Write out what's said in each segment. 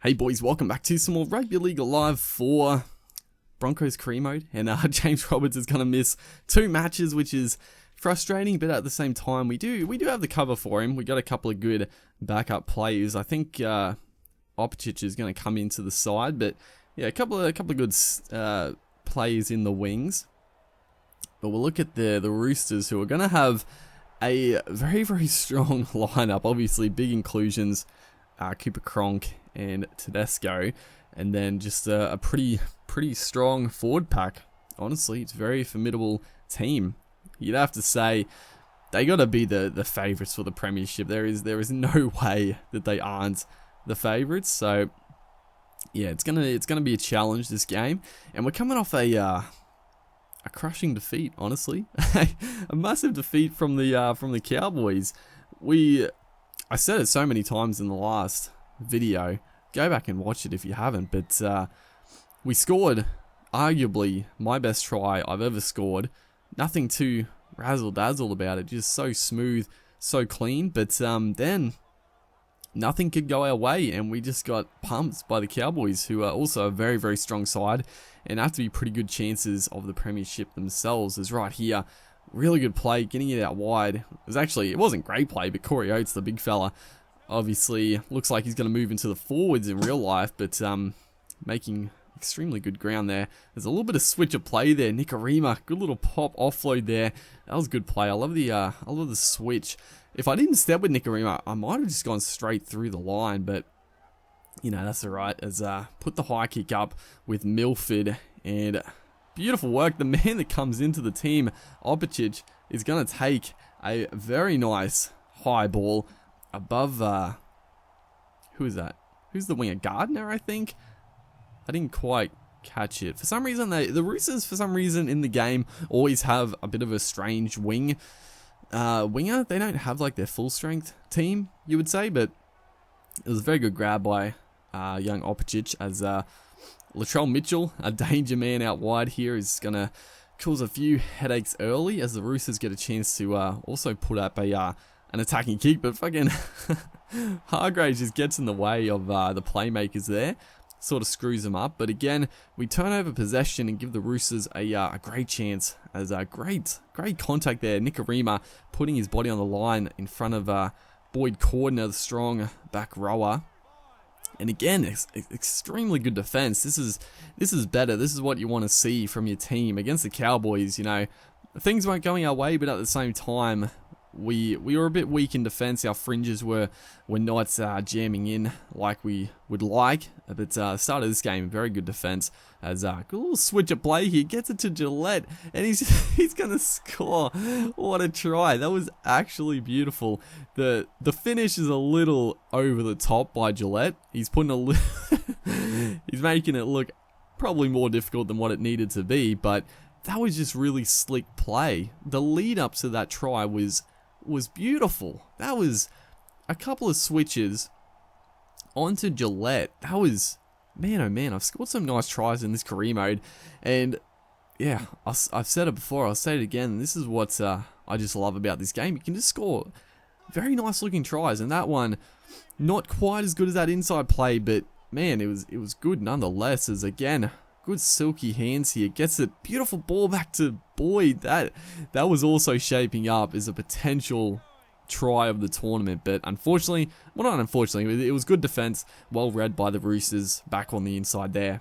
Hey boys, welcome back to some more Rugby League Live for Broncos career mode, and James Roberts is going to miss 2 matches, which is frustrating, but at the same time we do have the cover for him. We got a couple of good backup players. I think Opicic is going to come into the side, but yeah, a couple of good players in the wings. But we'll look at the Roosters, who are going to have a very, very strong lineup. Obviously, big inclusions, Cooper Cronk and Tedesco, and then just a pretty strong forward pack. Honestly, it's a very formidable team. You'd have to say they got to be the favourites for the premiership. There is no way that they aren't the favourites. So yeah, it's gonna be a challenge, this game, and we're coming off a crushing defeat. Honestly, a massive defeat from the Cowboys. I said it so many times in the last video. Go back and watch it if you haven't. But we scored arguably my best try I've ever scored. Nothing too razzle-dazzle about it. Just so smooth, so clean. But then nothing could go our way, and we just got pumped by the Cowboys, who are also a very, very strong side and have to be pretty good chances of the premiership themselves. Is right here. Really good play, getting it out wide. It wasn't great play, but Corey Oates, the big fella, obviously looks like he's going to move into the forwards in real life, but making extremely good ground there. There's a little bit of switch of play there. Nikorima, good little pop offload there. That was good play. I love the switch. If I didn't step with Nikorima, I might have just gone straight through the line, but you know, that's alright. As put the high kick up with Milford, and beautiful work. The man that comes into the team, Opicic, is going to take a very nice high ball above, who is that? Who's the winger? Gardner, I think? I didn't quite catch it. For some reason, the Roosters, for some reason, in the game, always have a bit of a strange winger. They don't have, like, their full-strength team, you would say, but it was a very good grab by young Opicic, as Latrell Mitchell, a danger man out wide here, is going to cause a few headaches early, as the Roosters get a chance to also put up an attacking kick, but fucking Hargraves just gets in the way of the playmakers there, sort of screws them up. But again, we turn over possession and give the Roosters a great chance, as a great contact there. Nikorima putting his body on the line in front of Boyd Cordner, the strong back rower. And again, extremely good defense. This is better. This is what you want to see from your team against the Cowboys. You know, things weren't going our way, but at the same time, we were a bit weak in defense. Our fringes were not jamming in like we would like. But start of this game, very good defense. As good little switch of play here, gets it to Gillette, and he's gonna score. What a try! That was actually beautiful. The finish is a little over the top by Gillette. He's putting he's making it look probably more difficult than what it needed to be. But that was just really slick play. The lead up to that try was beautiful. That was a couple of switches onto Gillette. That was, man, oh man, I've scored some nice tries in this career mode, and yeah, I've said it before, I'll say it again. This is what I just love about this game. You can just score very nice looking tries, and that one, not quite as good as that inside play, but man, it was good nonetheless. As again, good silky hands here, gets it, beautiful ball back to Boyd. That was also shaping up as a potential try of the tournament, but unfortunately, well, not unfortunately, it was good defense, well read by the Roosters back on the inside there.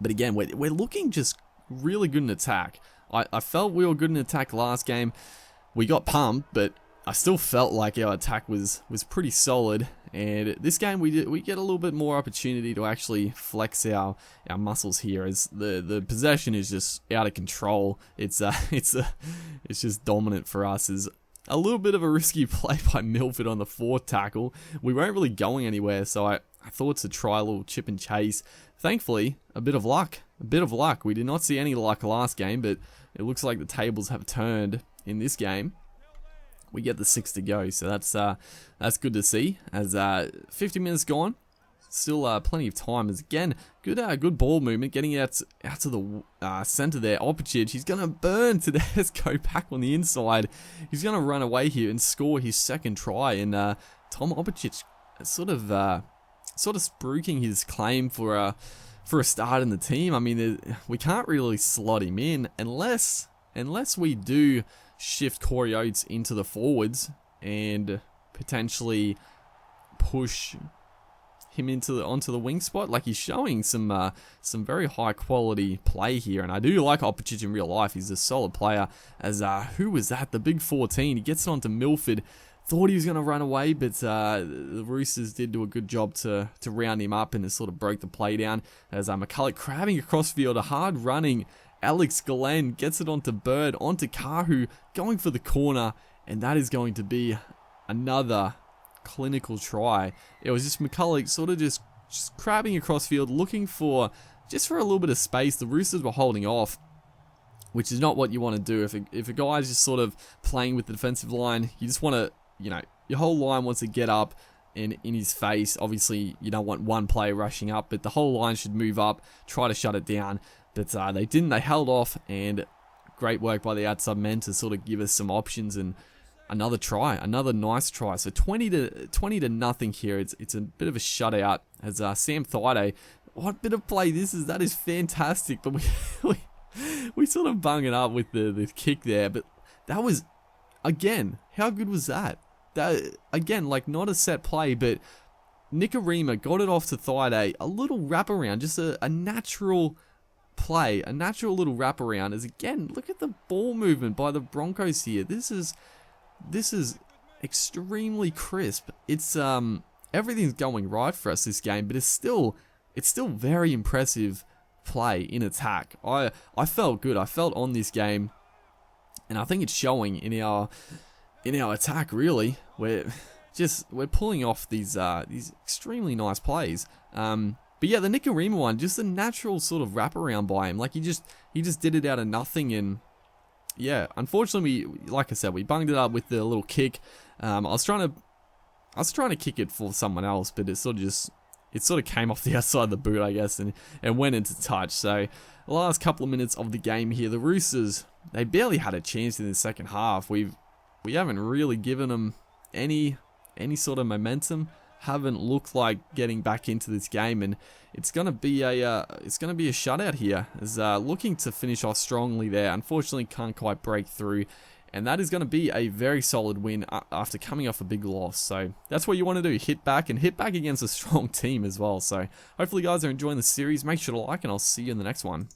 But again, we're looking just really good in attack. I felt we were good in attack last game. We got pumped, but I still felt like our attack was pretty solid. And this game we get a little bit more opportunity to actually flex our muscles here, as the possession is just out of control. It's just dominant for us. Is a little bit of a risky play by Milford on the 4th tackle. We weren't really going anywhere, so I thought to try a little chip and chase. Thankfully, a bit of luck. We did not see any luck last game, but it looks like the tables have turned in this game. We get the 6 to go, so that's good to see. As 50 minutes gone, still plenty of time. As again, good ball movement, getting out to the center there. Opicic, he's gonna burn Tedesco back on the inside. He's gonna run away here and score his 2nd try. And Tom Opicic sort of sort of spruiking his claim for a start in the team. I mean, we can't really slot him in unless we do shift Corey Oates into the forwards and potentially push him onto the wing spot. Like, he's showing some very high quality play here, and I do like Opicic in real life. He's a solid player. As who was that? The big 14. He gets it onto Milford. Thought he was going to run away, but the Roosters did do a good job to round him up and it sort of broke the play down. As McCulloch crabbing across field, a hard running Alex Glenn gets it onto Bird, onto Kahu, going for the corner, and that is going to be another clinical try. It was just McCulloch sort of just crabbing across field, looking for a little bit of space. The Roosters were holding off, which is not what you want to do. If a guy's just sort of playing with the defensive line, you just want to, your whole line wants to get up in his face. Obviously, you don't want one player rushing up, but the whole line should move up, try to shut it down. But they didn't. They held off, and great work by the outside men to sort of give us some options and another try, another nice try. So 20 to nothing here. It's a bit of a shutout as Sam Thaiday. What bit of play this is. That is fantastic. But we sort of bung it up with the kick there. But that was, again, how good was that? That, again, like, not a set play, but Nikorima got it off to Thaiday. A little wraparound, just a natural play, a natural little wraparound. As, again, look at the ball movement by the Broncos here. This is extremely crisp. It's everything's going right for us this game, but it's still very impressive play in attack. I felt good. I felt on this game, and I think it's showing in our attack. Really, we're pulling off these extremely nice plays. But yeah, the Nikorima one, just a natural sort of wraparound by him. Like, he just did it out of nothing. And yeah, unfortunately, like I said, we bunged it up with the little kick. I was trying to kick it for someone else, but it sort of came off the outside of the boot, I guess, and went into touch. So the last couple of minutes of the game here, the Roosters, they barely had a chance in the second half. We haven't really given them any sort of momentum. Haven't looked like getting back into this game, and it's gonna be a shutout here. As looking to finish off strongly there, unfortunately can't quite break through, and that is going to be a very solid win after coming off a big loss. So that's what you want to do: hit back against a strong team as well. So hopefully, guys are enjoying the series. Make sure to like, and I'll see you in the next one.